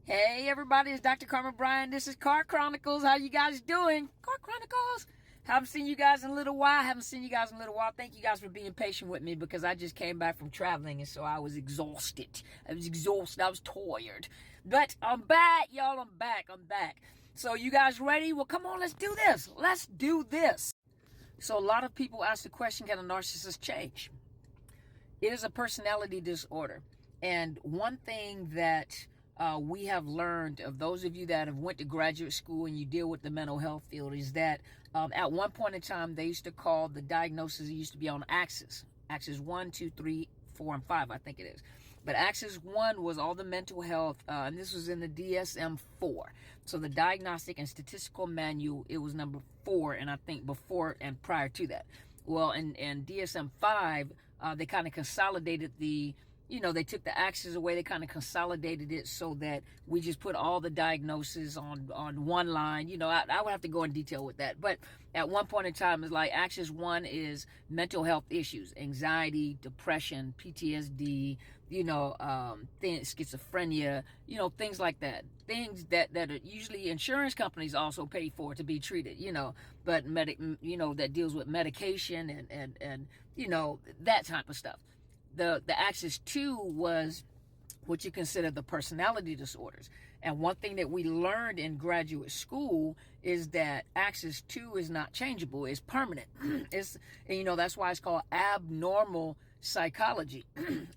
Hey everybody, it's Dr. Carmen Bryan. This is Car Chronicles. How you guys doing? Car Chronicles. Haven't seen you guys in a little while. Thank you guys for being patient with me because I just came back from traveling and so I was exhausted. I was tired. But I'm back, y'all. I'm back. So you guys ready? Well, come on, let's do this. So a lot of people ask the question, can a narcissist change? It is a personality disorder. And one thing that we have learned, of those of you that have went to graduate school and you deal with the mental health field, is that at one point in time they used to call the diagnosis, it used to be on axis 1, 2, 3, 4, and 5, I think it is. But axis 1 was all the mental health, and this was in the DSM-4. So the Diagnostic and Statistical Manual, it was number 4, and I think before and prior to that. Well, in DSM-5, they kind of consolidated they took the axes away. They kind of consolidated it so that we just put all the diagnoses on one line. I would have to go in detail with that. But at one point in time, it's like axis 1 is mental health issues, anxiety, depression, PTSD, schizophrenia, things like that. Things that are usually insurance companies also pay for to be treated, but that deals with medication and that type of stuff. The axis 2 was what you consider the personality disorders. And one thing that we learned in graduate school is that axis 2 is not changeable, it's permanent. That's why it's called abnormal psychology.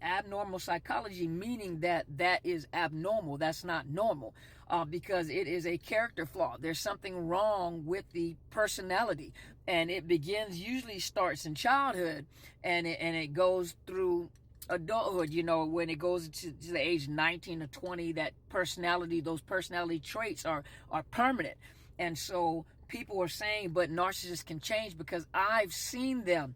Abnormal psychology, meaning that is abnormal, that's not normal, because it is a character flaw. There's something wrong with the personality, and it usually starts in childhood, and it goes through adulthood. When it goes to the age 19 or 20, those personality traits are permanent. And so people are saying, but narcissists can change because I've seen them.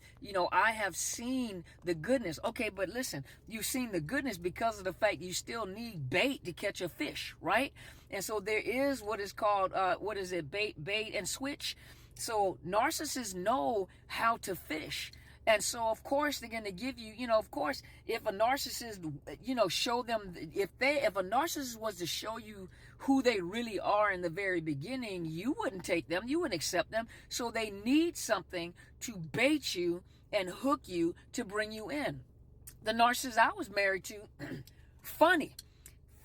I have seen the goodness. Okay, but listen, you've seen the goodness because of the fact you still need bait to catch a fish, right? And so there is what is called, bait and switch. So narcissists know how to fish. And so, of course, they're going to give you, of course, if a narcissist, show them, if a narcissist was to show you who they really are in the very beginning, you wouldn't take them, you wouldn't accept them. So they need something to bait you and hook you to bring you in. The narcissist I was married to, funny,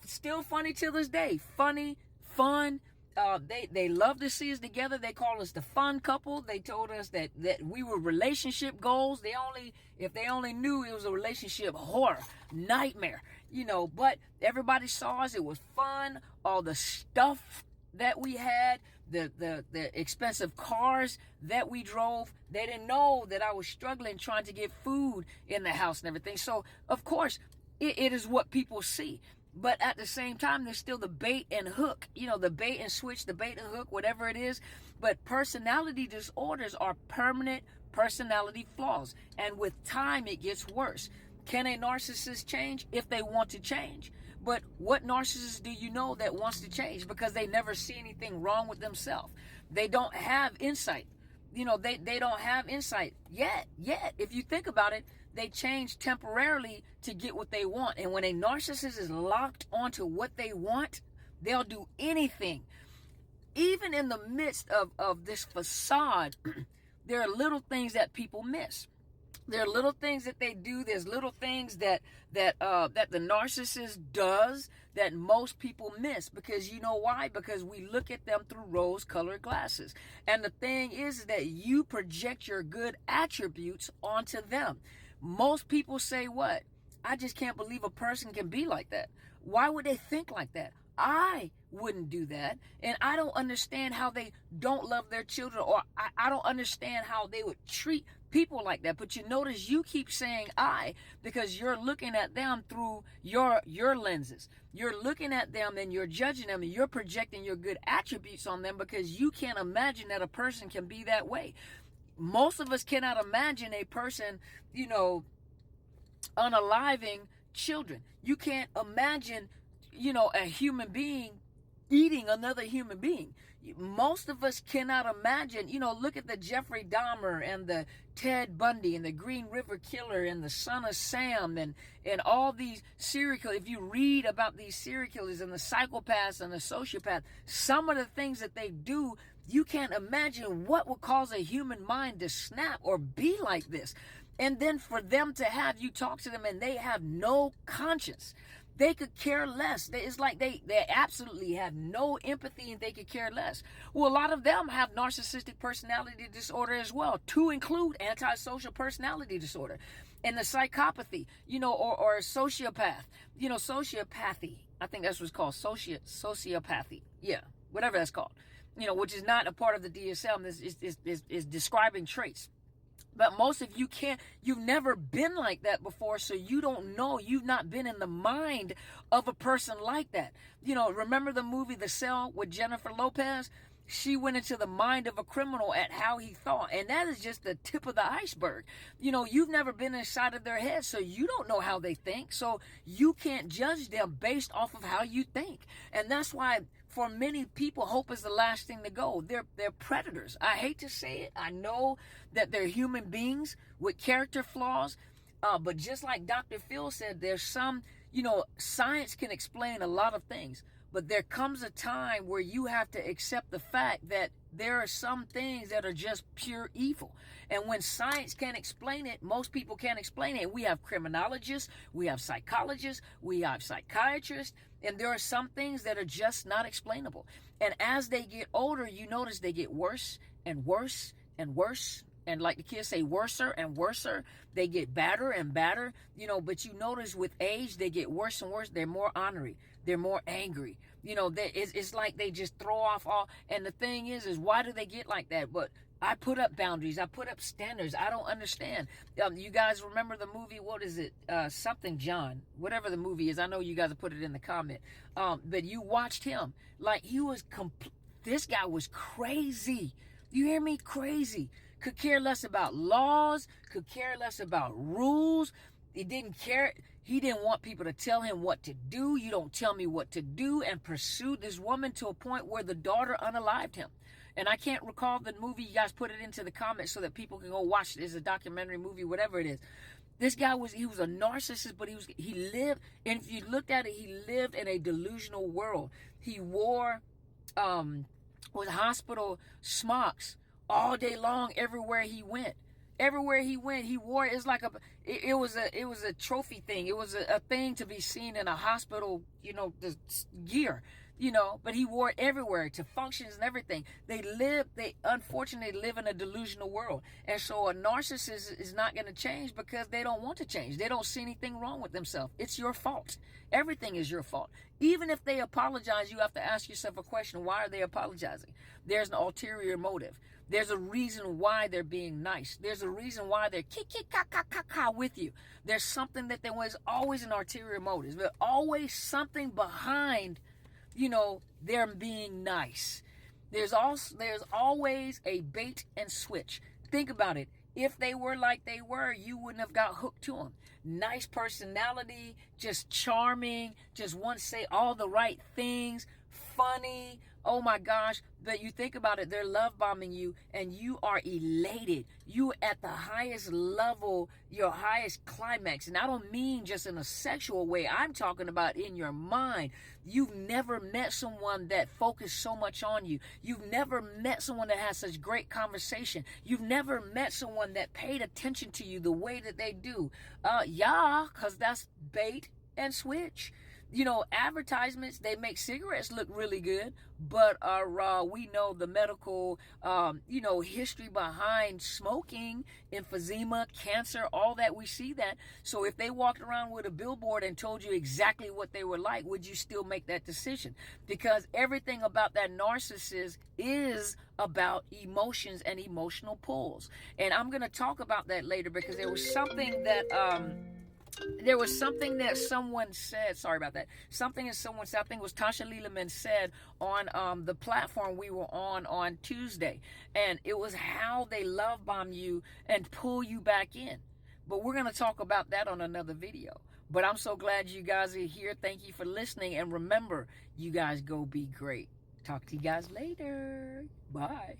still funny till this day, funny, fun. They love to see us together. They call us the fun couple. They told us that we were relationship goals. If they only knew it was a relationship horror, nightmare, but everybody saw us. It was fun. All the stuff that we had, the expensive cars that we drove, they didn't know that I was struggling trying to get food in the house and everything. So, of course, it is what people see. But at the same time, there's still the bait and hook, the bait and switch, the bait and hook, whatever it is. But personality disorders are permanent personality flaws. And with time, it gets worse. Can a narcissist change? If they want to change. But what narcissist do you know that wants to change? Because they never see anything wrong with themselves. They don't have insight. They don't have insight yet. If you think about it, they change temporarily to get what they want. And when a narcissist is locked onto what they want, they'll do anything. Even in the midst of this facade, there are little things that people miss. There are little things that they do. There's little things that the narcissist does that most people miss. Because you know why? Because we look at them through rose-colored glasses. And the thing is that you project your good attributes onto them. Most people say what? I just can't believe a person can be like that. Why would they think like that? I wouldn't do that. And I don't understand how they don't love their children, or I don't understand how they would treat people like that. But you notice you keep saying I, because you're looking at them through your lenses. You're looking at them and you're judging them and you're projecting your good attributes on them because you can't imagine that a person can be that way. Most of us cannot imagine a person, unaliving children. You can't imagine, a human being eating another human being. Most of us cannot imagine, look at the Jeffrey Dahmer and the Ted Bundy and the Green River Killer and the Son of Sam and all these serial killers. If you read about these serial killers and the psychopaths and the sociopaths, some of the things that they do, you can't imagine what would cause a human mind to snap or be like this. And then for them to have you talk to them and they have no conscience. They could care less. It's like they absolutely have no empathy and they could care less. Well, a lot of them have narcissistic personality disorder as well, to include antisocial personality disorder and the psychopathy, or sociopath, sociopathy. I think that's what's called, sociopathy. Yeah, whatever that's called, which is not a part of the DSM, is describing traits. But most of you you've never been like that before, so you don't know. You've not been in the mind of a person like that. Remember the movie The Cell with Jennifer Lopez? She went into the mind of a criminal at how he thought. And that is just the tip of the iceberg. You've never been inside of their head, so you don't know how they think. So you can't judge them based off of how you think. And that's why for many people, hope is the last thing to go. They're predators. I hate to say it. I know that they're human beings with character flaws. But just like Dr. Phil said, there's some, science can explain a lot of things. But there comes a time where you have to accept the fact that there are some things that are just pure evil. And when science can't explain it, most people can't explain it. We have criminologists, we have psychologists, we have psychiatrists, and there are some things that are just not explainable. And as they get older, you notice they get worse and worse and worse. And like the kids say, worser and worser. They get badder and badder, but you notice with age, they get worse and worse. They're more ornery. They're more angry. It's like they just throw off all. And the thing is why do they get like that? But I put up boundaries. I put up standards. I don't understand. You guys remember the movie? What is it? Something John. Whatever the movie is. I know you guys have put it in the comment. But you watched him. Like he was this guy was crazy. You hear me? Crazy. Could care less about laws. Could care less about rules. He didn't care. He didn't want people to tell him what to do. You don't tell me what to do. And pursued this woman to a point where the daughter unalived him. And I can't recall the movie. You guys put it into the comments so that people can go watch it. It's a documentary movie, whatever it is. This guy was a narcissist, but he lived, and if you looked at it, he lived in a delusional world. He wore with hospital smocks all day long everywhere he went. Everywhere he went, he wore it. It's like it was a trophy thing. It was a thing to be seen in a hospital, the gear, but he wore it everywhere to functions and everything. They unfortunately live in a delusional world. And so a narcissist is not going to change because they don't want to change. They don't see anything wrong with themselves. It's your fault. Everything is your fault. Even if they apologize, you have to ask yourself a question. Why are they apologizing? There's an ulterior motive. There's a reason why they're being nice. There's a reason why they're ka with you. There's something that there was always an ulterior motive. There's always something behind, them being nice. There's always a bait and switch. Think about it. If they were like they were, you wouldn't have got hooked to them. Nice personality, just charming, just want to say all the right things, funny. Oh my gosh. But you think about it, they're love bombing you and you are elated. You at the highest level, your highest climax. And I don't mean just in a sexual way. I'm talking about in your mind. You've never met someone that focused so much on you. You've never met someone that has such great conversation. You've never met someone that paid attention to you the way that they do. Because that's bait and switch. Advertisements, they make cigarettes look really good, but we know the medical, history behind smoking, emphysema, cancer, all that, we see that. So if they walked around with a billboard and told you exactly what they were like, would you still make that decision? Because everything about that narcissist is about emotions and emotional pulls. And I'm going to talk about that later because there was something that... someone said, sorry about that, something that someone said, I think it was Tasha Leleman said on the platform we were on Tuesday, and it was how they love bomb you and pull you back in. But we're going to talk about that on another video. But I'm so glad you guys are here. Thank you for listening. And remember, you guys go be great. Talk to you guys later. Bye.